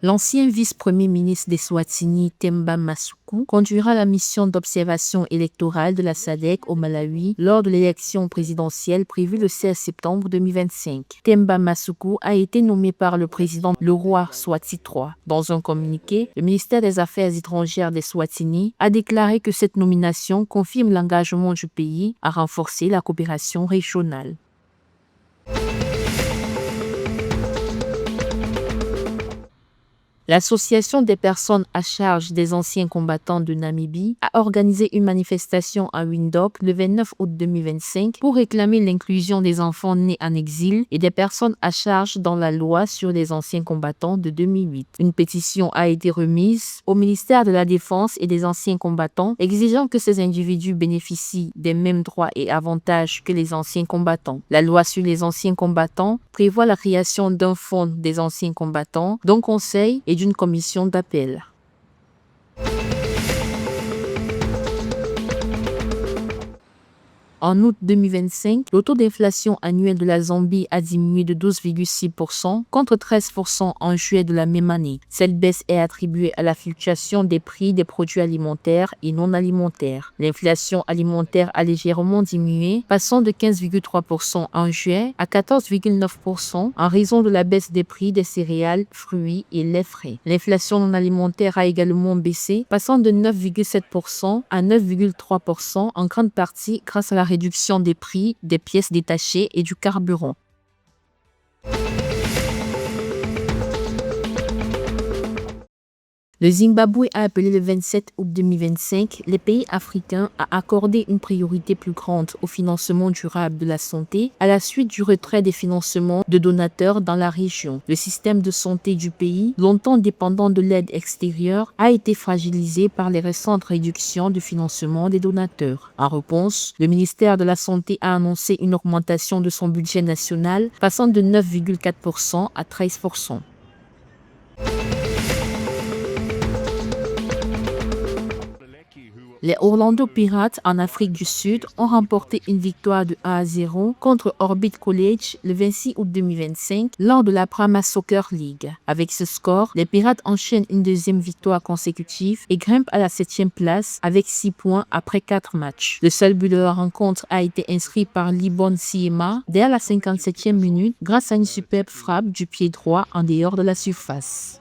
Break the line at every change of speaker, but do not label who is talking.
L'ancien vice-premier ministre d'Eswatini, Themba Masuku, conduira la mission d'observation électorale de la SADC au Malawi lors de l'élection présidentielle prévue le 16 septembre 2025. Themba Masuku a été nommé par le président Leroy Swati III. Dans un communiqué, le ministère des Affaires étrangères d'Eswatini a déclaré que cette nomination confirme l'engagement du pays à renforcer la coopération régionale. L'Association des personnes à charge des anciens combattants de Namibie a organisé une manifestation à Windhoek le 29 août 2025 pour réclamer l'inclusion des enfants nés en exil et des personnes à charge dans la loi sur les anciens combattants de 2008. Une pétition a été remise au ministère de la Défense et des anciens combattants exigeant que ces individus bénéficient des mêmes droits et avantages que les anciens combattants. La loi sur les anciens combattants prévoit la création d'un fonds des anciens combattants, d'un conseil et d'une commission d'appel. En août 2025, le taux d'inflation annuel de la Zambie a diminué de 12,6% contre 13% en juillet de la même année. Cette baisse est attribuée à la fluctuation des prix des produits alimentaires et non alimentaires. L'inflation alimentaire a légèrement diminué, passant de 15,3% en juillet à 14,9% en raison de la baisse des prix des céréales, fruits et laits frais. L'inflation non alimentaire a également baissé, passant de 9,7% à 9,3% en grande partie grâce à la réduction des prix des pièces détachées et du carburant. Le Zimbabwe a appelé le 27 août 2025 les pays africains à accorder une priorité plus grande au financement durable de la santé à la suite du retrait des financements de donateurs dans la région. Le système de santé du pays, longtemps dépendant de l'aide extérieure, a été fragilisé par les récentes réductions de financement des donateurs. En réponse, le ministère de la Santé a annoncé une augmentation de son budget national passant de 9,4% à 13%. Les Orlando Pirates en Afrique du Sud ont remporté une victoire de 1-0 contre Orbit College le 26 août 2025 lors de la Prama Soccer League. Avec ce score, les Pirates enchaînent une deuxième victoire consécutive et grimpent à la 7e place avec 6 points après 4 matchs. Le seul but de la rencontre a été inscrit par Libon Siema dès la 57e minute grâce à une superbe frappe du pied droit en dehors de la surface.